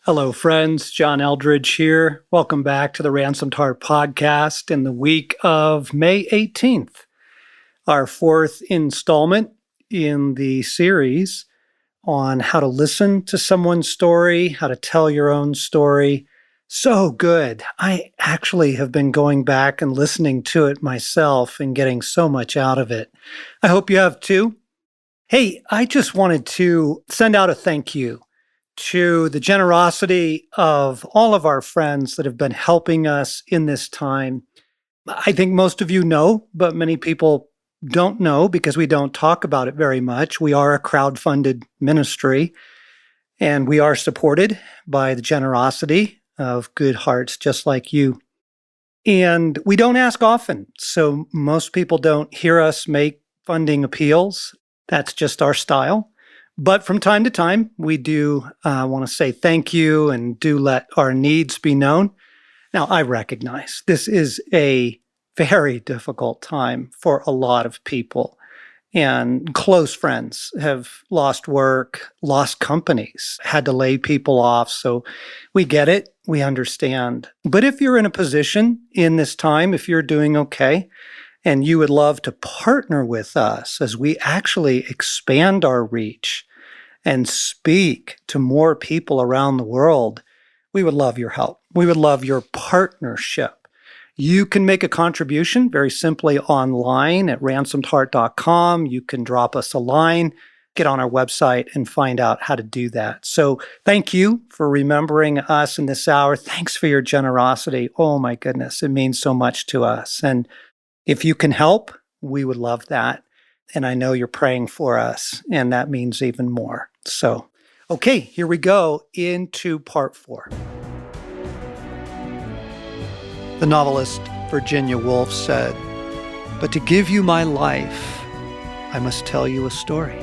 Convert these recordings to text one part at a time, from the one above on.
Hello, friends. John Eldridge here. Welcome back to the Ransomed Heart podcast in the week of May 18th, our fourth installment in the series on how to listen to someone's story, how to tell your own story. So good. I actually have been going back and listening to it myself and getting so much out of it. I hope you have too. Hey, I just wanted to send out a thank you to the generosity of all of our friends that have been helping us in this time. I think most of you know, but many people don't know because we don't talk about it very much. We are a crowd-funded ministry, and we are supported by the generosity of good hearts just like you. And we don't ask often, so most people don't hear us make funding appeals. That's just our style. But from time to time, we do want to say thank you and do let our needs be known. Now, I recognize this is a very difficult time for a lot of people. And close friends have lost work, lost companies, had to lay people off. So we get it. We understand. But if you're in a position in this time, if you're doing okay, and you would love to partner with us as we actually expand our reach and speak to more people around the world, we would love your help. We would love your partnership. You can make a contribution very simply online at ransomedheart.com. You can drop us a line, get on our website, and find out how to do that. So thank you for remembering us in this hour. Thanks for your generosity. Oh my goodness, it means so much to us. And if you can help, we would love that. And I know you're praying for us, and that means even more. So, okay, here we go into part 4. The novelist Virginia Woolf said, "But to give you my life, I must tell you a story."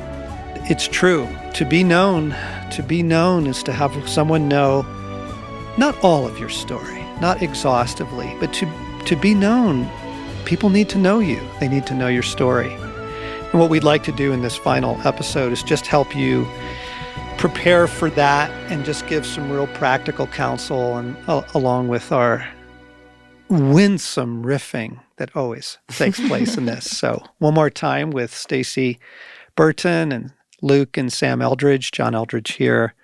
It's true. To be known is to have someone know not all of your story, not exhaustively, but to be known. People need to know you. They need to know your story. And what we'd like to do in this final episode is just help you prepare for that and just give some real practical counsel, and along with our winsome riffing that always takes place in this. So one more time with Stacy Burton and Luke and Sam Eldridge, John Eldridge here.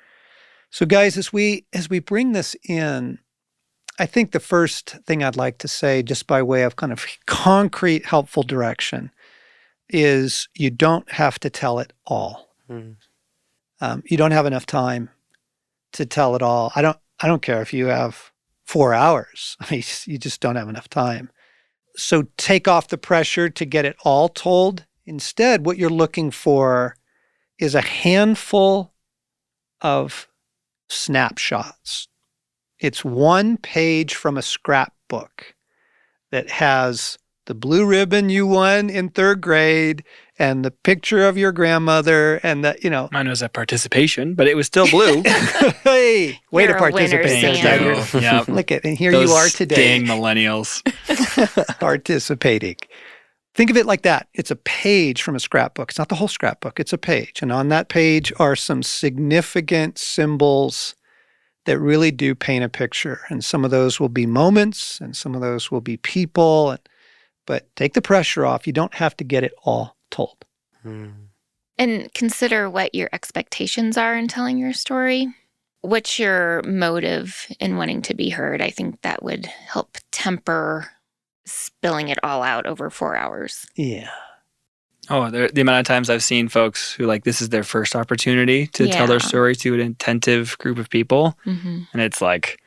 So guys, as we bring this in, I think the first thing I'd like to say, just by way of kind of concrete, helpful direction, is you don't have to tell it all. You don't have enough time to tell it all. I don't care if you have 4 hours. I mean, you just don't have enough time. So take off the pressure to get it all told. Instead, what you're looking for is a handful of snapshots. It's one page from a scrapbook that has the blue ribbon you won in 3rd grade and the picture of your grandmother and the, Mine was a participation, but it was still blue. Hey, way You're to a participate. winner, Sam. Yeah. Look at, and here Those you are today. dang millennials. Participating. Think of it like that. It's a page from a scrapbook. It's not the whole scrapbook. It's a page. And on that page are some significant symbols that really do paint a picture. And some of those will be moments, and some of those will be people. But take the pressure off. You don't have to get it all told. And consider what your expectations are in telling your story. What's your motive in wanting to be heard? I think that would help temper spilling it all out over 4 hours. Yeah. Oh, the amount of times I've seen folks who this is their first opportunity to tell their story to an attentive group of people. Mm-hmm. And it's like,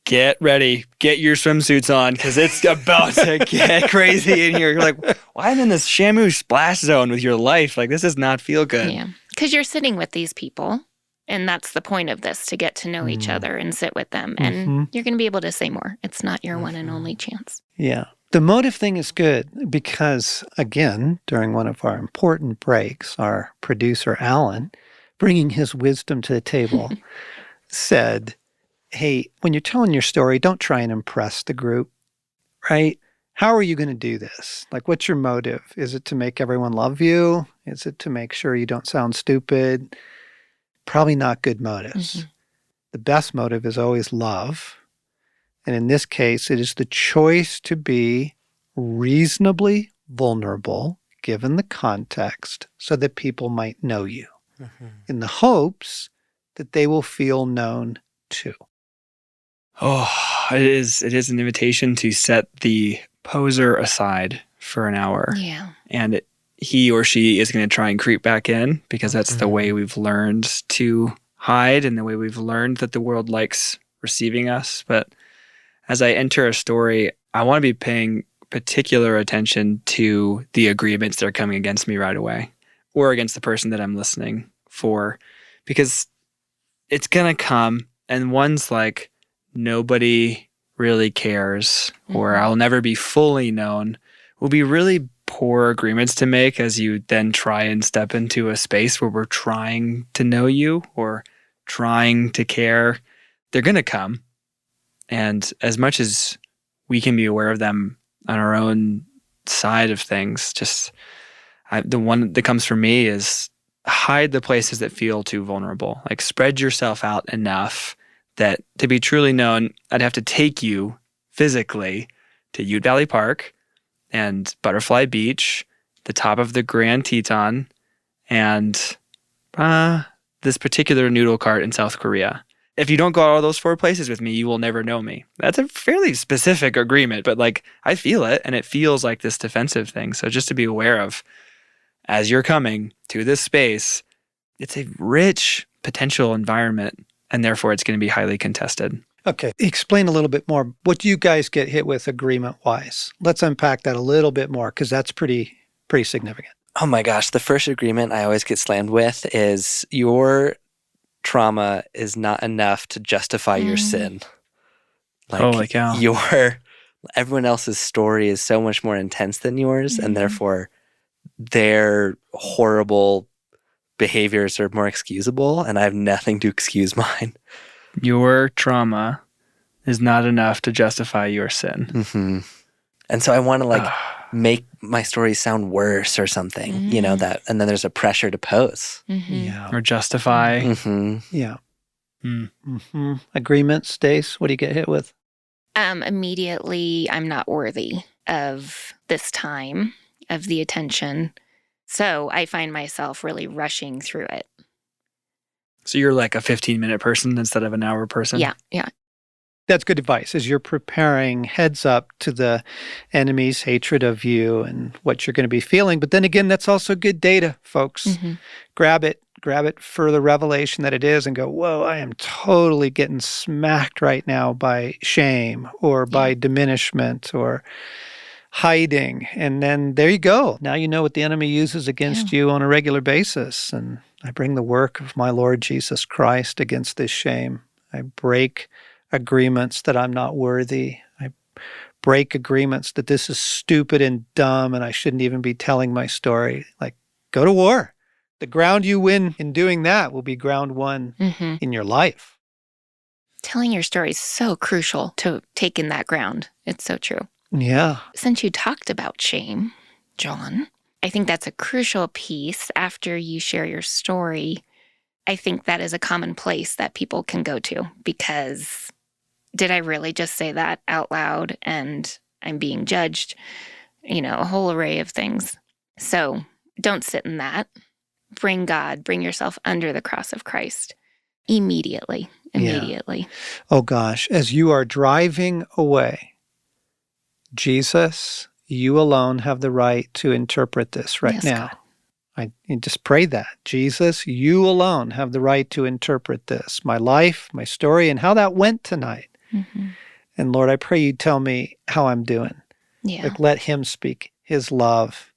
get ready, get your swimsuits on, because it's about to get crazy in here. You're like, why am I in this Shamu splash zone with your life? This does not feel good. Yeah, because you're sitting with these people, and that's the point of this, to get to know each other and sit with them. And you're going to be able to say more. It's not your one and only chance. Yeah. The motive thing is good because, again, during one of our important breaks, our producer, Alan, bringing his wisdom to the table, said, hey, when you're telling your story, don't try and impress the group, right? How are you going to do this? What's your motive? Is it to make everyone love you? Is it to make sure you don't sound stupid? Probably not good motives. The best motive is always love. And in this case, it is the choice to be reasonably vulnerable, given the context, so that people might know you, in the hopes that they will feel known too. Oh, it is an invitation to set the poser aside for an hour. Yeah. And he or she is going to try and creep back in, because that's the way we've learned to hide and the way we've learned that the world likes receiving us. But as I enter a story, I want to be paying particular attention to the agreements that are coming against me right away, or against the person that I'm listening for, because it's going to come, and one's like, nobody really cares, or I'll never be fully known, will be really poor agreements to make as you then try and step into a space where we're trying to know you or trying to care. They're going to come. And as much as we can be aware of them on our own side of things, the one that comes from me is hide the places that feel too vulnerable. Like, spread yourself out enough that to be truly known, I'd have to take you physically to Ute Valley Park and Butterfly Beach, the top of the Grand Teton, and this particular noodle cart in South Korea. If you don't go all those 4 places with me, you will never know me. That's a fairly specific agreement, but like, I feel it, and it feels like this defensive thing. So just to be aware of, as you're coming to this space, it's a rich potential environment, and therefore it's going to be highly contested. Okay, explain a little bit more. What do you guys get hit with agreement-wise? Let's unpack that a little bit more, because that's pretty significant. Oh my gosh, the first agreement I always get slammed with is your trauma is not enough to justify your sin. Like, holy cow. Everyone else's story is so much more intense than yours, and therefore their horrible behaviors are more excusable, and I have nothing to excuse mine. Your trauma is not enough to justify your sin. Mm-hmm. And so I want to make my story sound worse or something, that, and then there's a pressure to pose. Yeah. Or justify. Yeah. Agreements, Stace, what do you get hit with? Immediately, I'm not worthy of this time, of the attention. So I find myself really rushing through it. So you're like a 15-minute person instead of an hour person? Yeah. That's good advice, as you're preparing heads up to the enemy's hatred of you and what you're going to be feeling. But then again, that's also good data, folks. Grab it for the revelation that it is and go, whoa, I am totally getting smacked right now by shame or by diminishment or hiding. And then there you go. Now you know what the enemy uses against you on a regular basis. And I bring the work of my Lord Jesus Christ against this shame. I break agreements that I'm not worthy. I break agreements that this is stupid and dumb and I shouldn't even be telling my story. Like, go to war. The ground you win in doing that will be ground won in your life. Telling your story is so crucial to taking that ground. It's so true. Yeah. Since you talked about shame, John, I think that's a crucial piece after you share your story. I think that is a common place that people can go to, because did I really just say that out loud and I'm being judged? A whole array of things. So don't sit in that. Bring God, bring yourself under the cross of Christ immediately. Yeah. Oh gosh, as you are driving away, Jesus, you alone have the right to interpret this right now. God. I just pray that. Jesus, you alone have the right to interpret this, my life, my story, and how that went tonight. And Lord, I pray you tell me how I'm doing. Yeah. Like, let him speak his love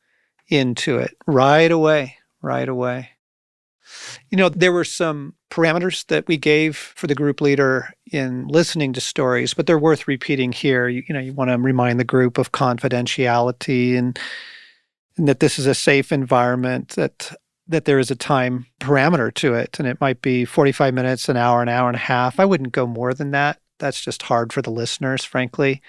into it right away. There were some parameters that we gave for the group leader in listening to stories, but they're worth repeating here. You want to remind the group of confidentiality and that this is a safe environment, that there is a time parameter to it, and it might be 45 minutes, an hour and a half. I wouldn't go more than that. That's just hard for the listeners, frankly.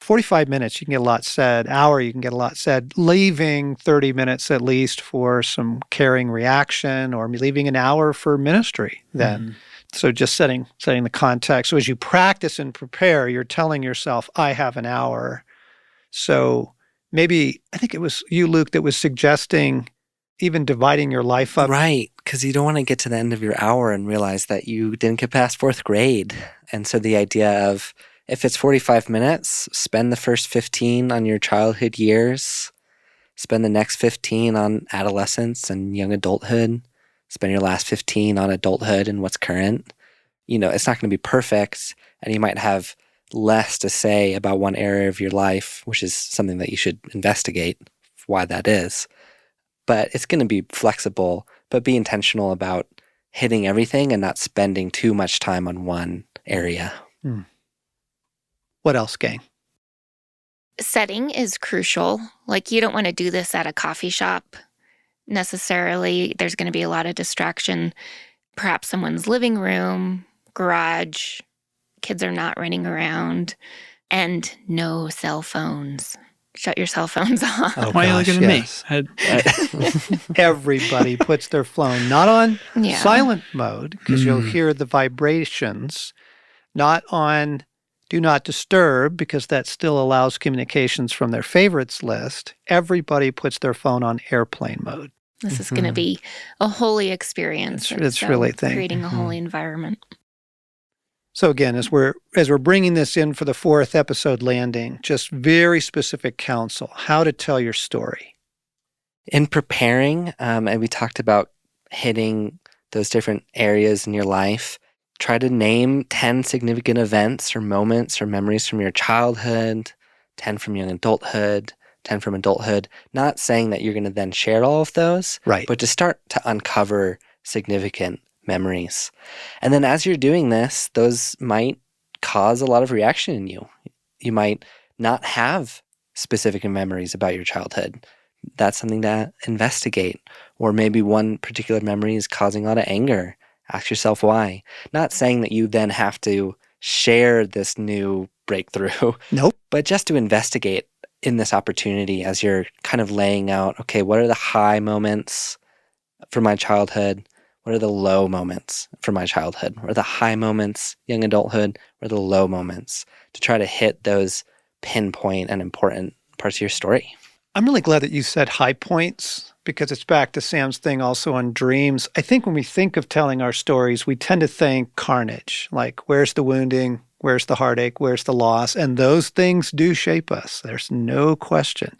45 minutes, you can get a lot said. Hour, you can get a lot said. Leaving 30 minutes at least for some caring reaction, or leaving an hour for ministry then So just setting the context. So as you practice and prepare, you're telling yourself, I have an hour. So maybe, I think it was you, Luke, that was suggesting even dividing your life up. Right, because you don't want to get to the end of your hour and realize that you didn't get past fourth grade. And so the idea of, if it's 45 minutes, spend the first 15 on your childhood years, spend the next 15 on adolescence and young adulthood, spend your last 15 on adulthood and what's current. It's not going to be perfect, and you might have less to say about one area of your life, which is something that you should investigate why that is. But it's going to be flexible, but be intentional about hitting everything and not spending too much time on one area. What else, gang? Setting is crucial. Like, you don't want to do this at a coffee shop necessarily. There's going to be a lot of distraction. Perhaps someone's living room, garage, kids are not running around, and no cell phones. Shut your cell phones off. Oh, Why are you looking yes. at me? Everybody puts their phone not on Yeah. silent mode, because you'll hear the vibrations, not on do not disturb, because that still allows communications from their favorites list. Everybody puts their phone on airplane mode. This is going to be a holy experience. It's really a thing. Creating a holy environment. So again, as we're bringing this in for the 4th episode landing, just very specific counsel, how to tell your story. In preparing, and we talked about hitting those different areas in your life, try to name 10 significant events or moments or memories from your childhood, 10 from young adulthood, 10 from adulthood. Not saying that you're going to then share all of those, Right. but to start to uncover significant memories. And then as you're doing this, those might cause a lot of reaction in you. You might not have specific memories about your childhood. That's something to investigate. Or maybe one particular memory is causing a lot of anger. Ask yourself why. Not saying that you then have to share this new breakthrough. Nope. But just to investigate in this opportunity as you're kind of laying out, okay, what are the high moments from my childhood? What are the low moments from my childhood? What are the high moments, young adulthood? What are the low moments? To try to hit those pinpoint and important parts of your story. I'm really glad that you said high points, because it's back to Sam's thing also on dreams. I think when we think of telling our stories, we tend to think carnage, like where's the wounding, where's the heartache, where's the loss, and those things do shape us. There's no question.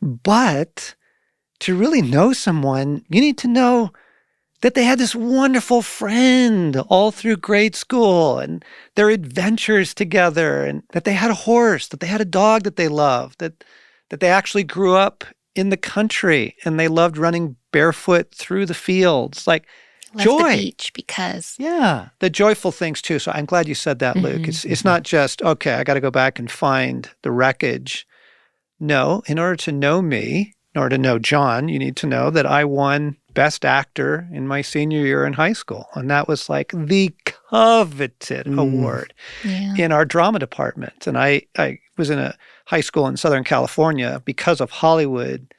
But to really know someone, you need to know that they had this wonderful friend all through grade school and their adventures together, and that they had a horse, that they had a dog that they loved, that they actually grew up in the country and they loved running barefoot through the fields. Like, Left joy. the beach because. Yeah, the joyful things too. So I'm glad you said that, Luke. It's not just, okay, I got to go back and find the wreckage. No, in order to know me, in order to know John, you need to know that I won Best Actor in my senior year in high school. And that was like the coveted award in our drama department. And I was in a high school in Southern California. Because of Hollywood,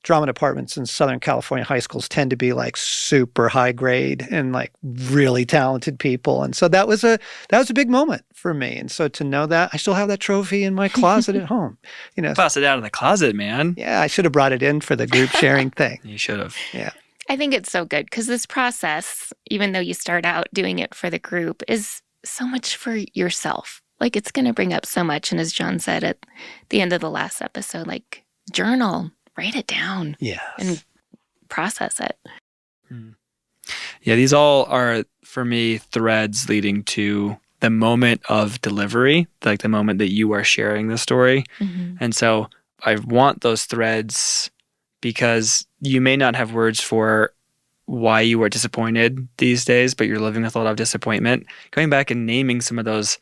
drama departments in Southern California high schools tend to be like super high grade and like really talented people. And so that was a big moment for me. And so to know that, I still have that trophy in my closet at home. Bust it out of the closet, man. Yeah, I should have brought it in for the group sharing thing. You should have. Yeah. I think it's so good because this process, even though you start out doing it for the group, is so much for yourself. Like, it's going to bring up so much. And as John said at the end of the last episode, like, journal, write it down. Yes. And process it. Yeah, these all are, for me, threads leading to the moment of delivery, like the moment that you are sharing the story. And so I want those threads because you may not have words for why you are disappointed these days, but you're living with a lot of disappointment. Going back and naming some of those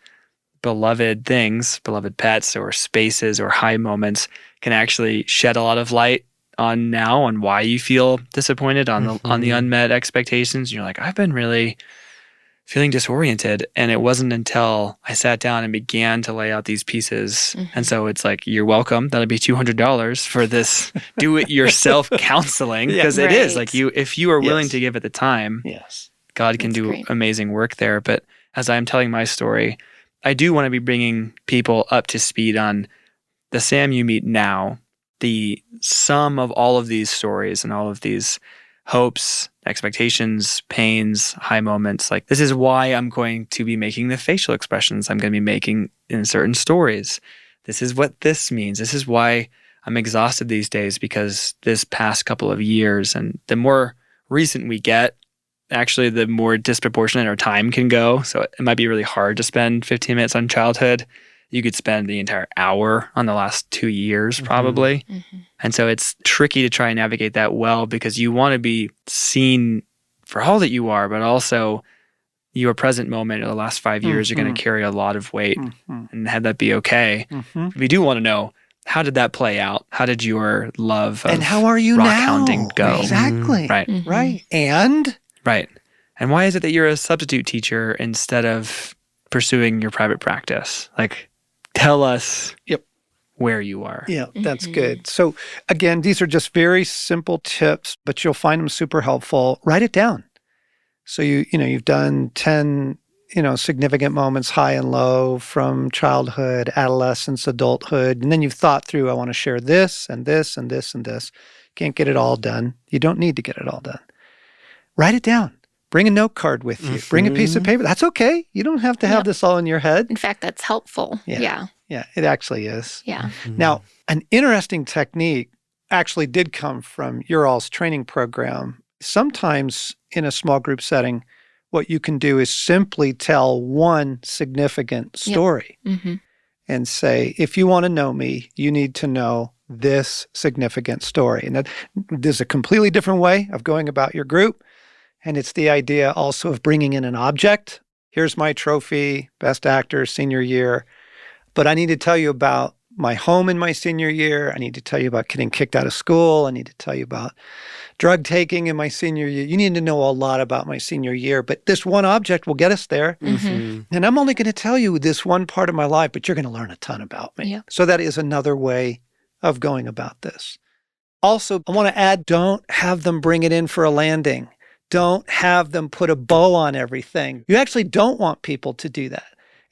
beloved things, beloved pets or spaces or high moments can actually shed a lot of light on why you feel disappointed on the unmet expectations. And you're like, I've been really feeling disoriented. And it wasn't until I sat down and began to lay out these pieces. And so it's like, you're welcome. That'll be $200 for this do-it-yourself counseling. Because it is like if you are willing to give it the time, God can That's do great. amazing work there. But as I'm telling my story, I do want to be bringing people up to speed on the Sam you meet now, the sum of all of these stories and all of these hopes, expectations, pains, high moments. Like, this is why I'm going to be making the facial expressions I'm going to be making in certain stories. This is what this means. This is why I'm exhausted these days, because this past couple of years, and the more recent we get, actually, the more disproportionate our time can go. So it might be really hard to spend 15 minutes on childhood. You could spend the entire hour on the last 2 years, probably. Mm-hmm. And so it's tricky to try and navigate that well, because you want to be seen for all that you are, but also your present moment in the last 5 years, you're going to carry a lot of weight, and have that be okay. We do want to know, how did that play out? How did your love of And how are you rock now? hounding go? Exactly. Right. Right. And Right. And why is it that you're a substitute teacher instead of pursuing your private practice? Like, tell us where you are. yeah, that's good. So again, these are just very simple tips, but you'll find them super helpful. Write it down. So you've done 10, significant moments, high and low, from childhood, adolescence, adulthood. And then you've thought through, I want to share this and this and this and this. Can't get it all done. You don't need to get it all done. Write it down. Bring a note card with you. Bring a piece of paper. That's okay. You don't have to have this all in your head. In fact, that's helpful. Yeah. Yeah, it actually is. Yeah. Now, an interesting technique actually did come from your all's training program. Sometimes in a small group setting, what you can do is simply tell one significant story and say, if you want to know me, you need to know this significant story. And there's a completely different way of going about your group. And it's the idea also of bringing in an object. Here's my trophy, best actor, senior year. But I need to tell you about my home in my senior year. I need to tell you about getting kicked out of school. I need to tell you about drug taking in my senior year. You need to know a lot about my senior year, but this one object will get us there. And I'm only going to tell you this one part of my life, but you're going to learn a ton about me. Yep. So that is another way of going about this. Also, I want to add, don't have them bring it in for a landing. Don't have them put a bow on everything. You actually don't want people to do that.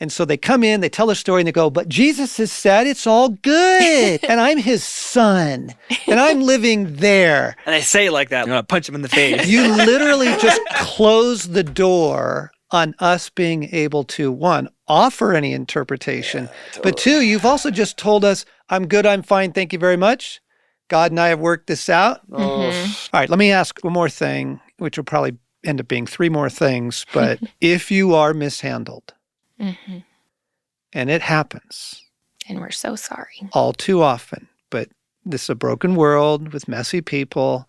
And so they come in, they tell their story, and they go, but Jesus has said it's all good. And I'm his son. And I'm living there. And they say it like that. I'm going to punch them in the face. You literally just close the door on us being able to, one, offer any interpretation. But two, you've also just told us, I'm good, I'm fine, thank you very much. God and I have worked this out. All right, let me ask one more thing, which will probably end up being three more things. But if you are mishandled, and it happens. And we're so sorry. All too often. But this is a broken world with messy people.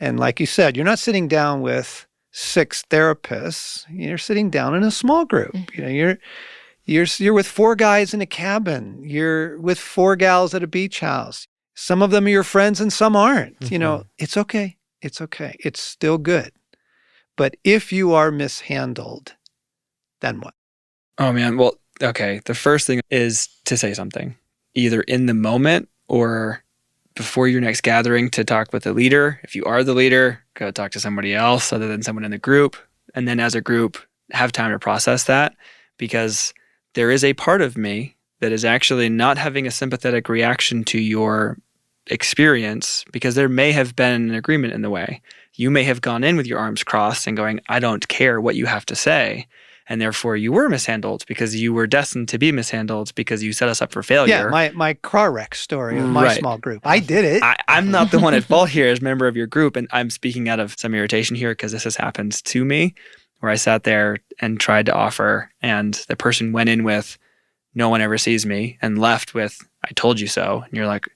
And like you said, you're not sitting down with 6 therapists. You're sitting down in a small group. You're with 4 guys in a cabin. You're with 4 gals at a beach house. Some of them are your friends and some aren't. It's okay. It's okay. It's still good. But if you are mishandled, then what? Oh, man. Well, okay. The first thing is to say something, either in the moment or before your next gathering, to talk with the leader. If you are the leader, go talk to somebody else other than someone in the group. And then as a group, have time to process that, because there is a part of me that is actually not having a sympathetic reaction to your experience, because there may have been an agreement in the way. You may have gone in with your arms crossed and going, I don't care what you have to say. And therefore you were mishandled, because you were destined to be mishandled, because you set us up for failure. Yeah, my car wreck story of my small group. I did it. I'm not the one at fault here as a member of your group. And I'm speaking out of some irritation here, because this has happened to me, where I sat there and tried to offer, and the person went in with, no one ever sees me, and left with, I told you so. And you're like,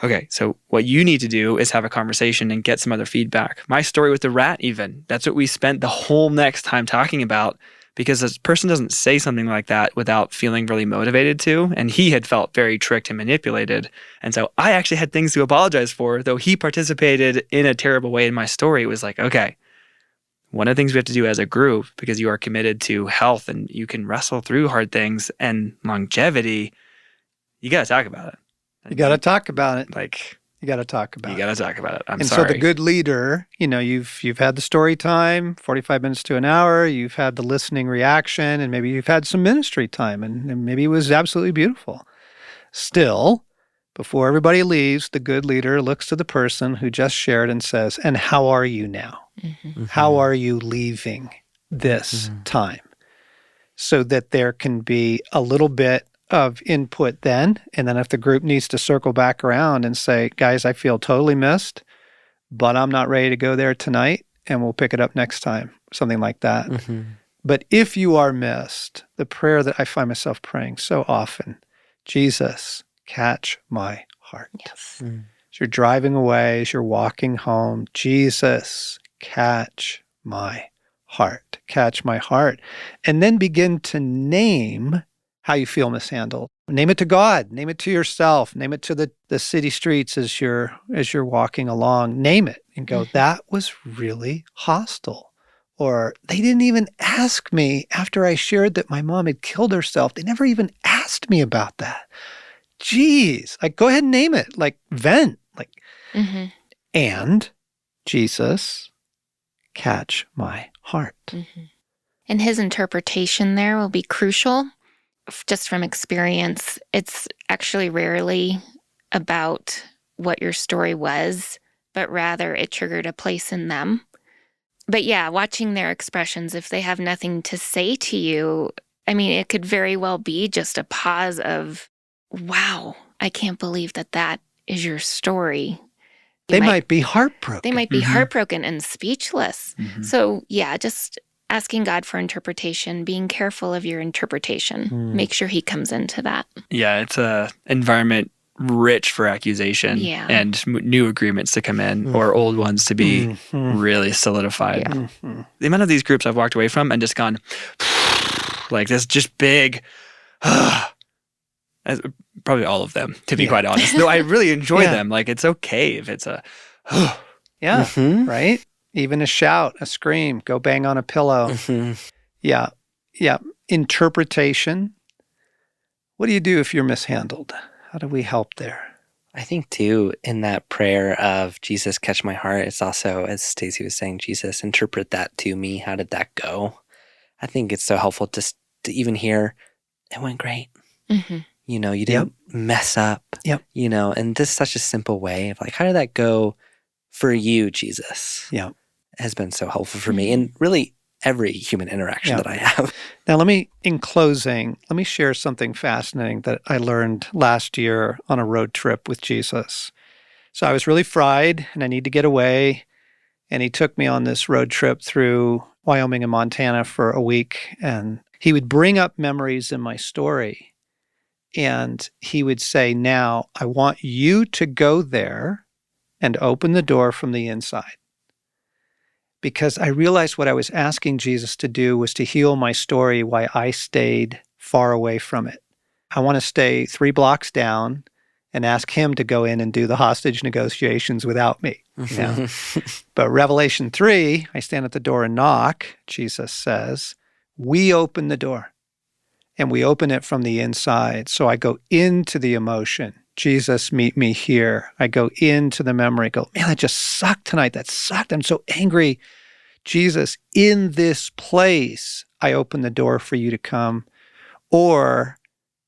okay, so what you need to do is have a conversation and get some other feedback. My story with the rat, even, that's what we spent the whole next time talking about, because this person doesn't say something like that without feeling really motivated to. And he had felt very tricked and manipulated. And so I actually had things to apologize for, though he participated in a terrible way in my story. It was like, okay, one of the things we have to do as a group, because you are committed to health and you can wrestle through hard things and longevity, you got to talk about it. You got to talk about it. Like, You got to talk about You it. got to talk about it. I'm And sorry. so the good leader, you've had the story time, 45 minutes to an hour, you've had the listening reaction, and maybe you've had some ministry time, and maybe it was absolutely beautiful. Still, before everybody leaves, the good leader looks to the person who just shared and says, and how are you now? Mm-hmm. How are you leaving this time? So that there can be a little bit of input then. And then if the group needs to circle back around and say, guys, I feel totally missed, but I'm not ready to go there tonight, and we'll pick it up next time, something like that. But if you are missed, the prayer that I find myself praying so often, Jesus, catch my heart. Yes. As you're driving away, as you're walking home, Jesus, catch my heart. Catch my heart. And then begin to name how you feel mishandled. Name it to God. Name it to yourself. Name it to the city streets as you're walking along. Name it and go, that was really hostile. Or they didn't even ask me after I shared that my mom had killed herself. They never even asked me about that. Geez, like go ahead and name it, like vent, like, and Jesus, catch my heart. And his interpretation there will be crucial. Just from experience, it's actually rarely about what your story was, but rather it triggered a place in them. But yeah, watching their expressions, if they have nothing to say to you, I mean, it could very well be just a pause of, wow, I can't believe that is your story. They might be heartbroken. They might be heartbroken and speechless. So yeah, just asking God for interpretation, being careful of your interpretation. Make sure he comes into that. Yeah, it's a environment rich for accusation and new agreements to come in or old ones to be really solidified. The amount of these groups I've walked away from and just gone like this just big probably all of them, to be quite honest. Though I really enjoy them. Like it's okay if it's a right? Even a shout, a scream, go bang on a pillow. Yeah. Interpretation. What do you do if you're mishandled? How do we help there? I think too, in that prayer of Jesus, catch my heart, it's also, as Stacey was saying, Jesus, interpret that to me. How did that go? I think it's so helpful to even hear, it went great. You know, you didn't mess up. And this is such a simple way of like, how did that go for you, Jesus? It has been so helpful for me in really every human interaction that I have. Now, in closing, let me share something fascinating that I learned last year on a road trip with Jesus. So I was really fried and I need to get away. And he took me on this road trip through Wyoming and Montana for a week. And he would bring up memories in my story. And he would say, now, I want you to go there and open the door from the inside. Because I realized what I was asking Jesus to do was to heal my story while I stayed far away from it. I want to stay 3 blocks down and ask him to go in and do the hostage negotiations without me. But Revelation 3, I stand at the door and knock, Jesus says, we open the door and we open it from the inside. So I go into the emotion. Jesus, meet me here. I go into the memory, go, man, that just sucked tonight. That sucked. I'm so angry. Jesus, in this place, I open the door for you to come. Or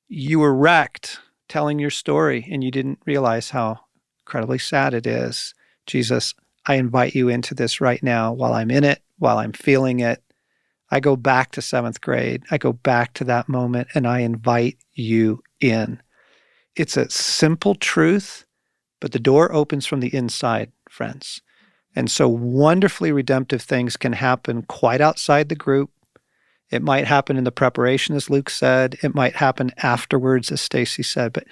you were wrecked telling your story and you didn't realize how incredibly sad it is. Jesus, I invite you into this right now while I'm in it, while I'm feeling it. I go back to 7th grade. I go back to that moment and I invite you in. It's a simple truth, but the door opens from the inside, friends. And so wonderfully redemptive things can happen quite outside the group. It might happen in the preparation, as Luke said. It might happen afterwards, as Stacey said, but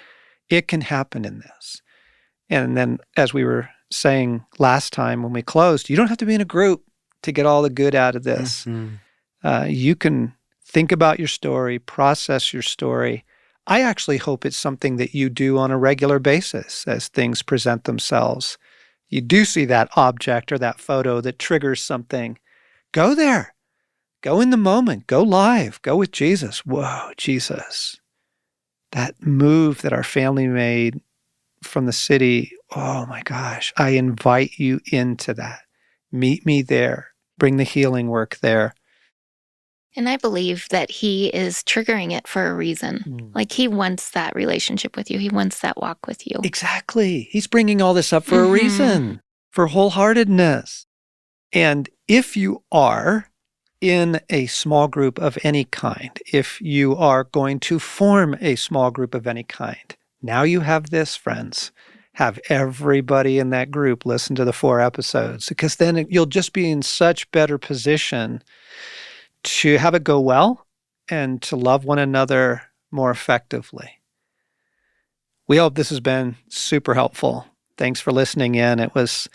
it can happen in this. And then, as we were saying last time when we closed, you don't have to be in a group to get all the good out of this. You can think about your story, process your story. I actually hope it's something that you do on a regular basis as things present themselves. You do see that object or that photo that triggers something. Go there. Go in the moment. Go live. Go with Jesus. Whoa, Jesus. That move that our family made from the city, oh my gosh, I invite you into that. Meet me there. Bring the healing work there. And I believe that he is triggering it for a reason. Like he wants that relationship with you. He wants that walk with you. Exactly. He's bringing all this up for a reason, for wholeheartedness. And if you are in a small group of any kind, if you are going to form a small group of any kind, now you have this, friends. Have everybody in that group listen to the 4 episodes, because then you'll just be in such better position to have it go well and to love one another more effectively. We hope this has been super helpful. Thanks for listening in. It was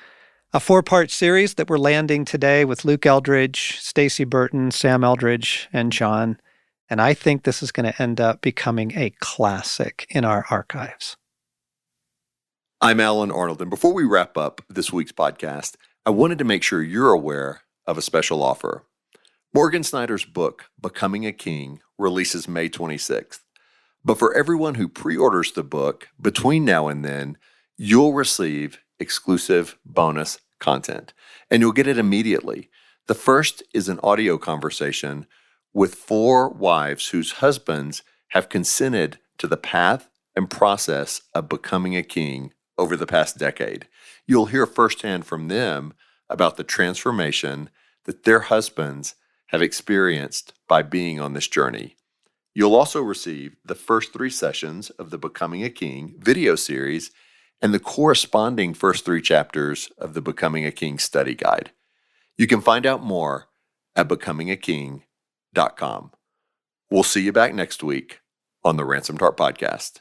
a 4-part series that we're landing today with Luke Eldridge, Stacy Burton, Sam Eldridge, and John. And I think this is going to end up becoming a classic in our archives. I'm Alan Arnold, and before we wrap up this week's podcast, I wanted to make sure you're aware of a special offer. Morgan Snyder's book, Becoming a King, releases May 26th. But for everyone who pre-orders the book between now and then, you'll receive exclusive bonus content, and you'll get it immediately. The first is an audio conversation with 4 wives whose husbands have consented to the path and process of becoming a king over the past decade. You'll hear firsthand from them about the transformation that their husbands have experienced by being on this journey. You'll also receive the first 3 sessions of the Becoming a King video series and the corresponding first 3 chapters of the Becoming a King study guide. You can find out more at becomingaking.com. We'll see you back next week on the Ransomed Heart Podcast.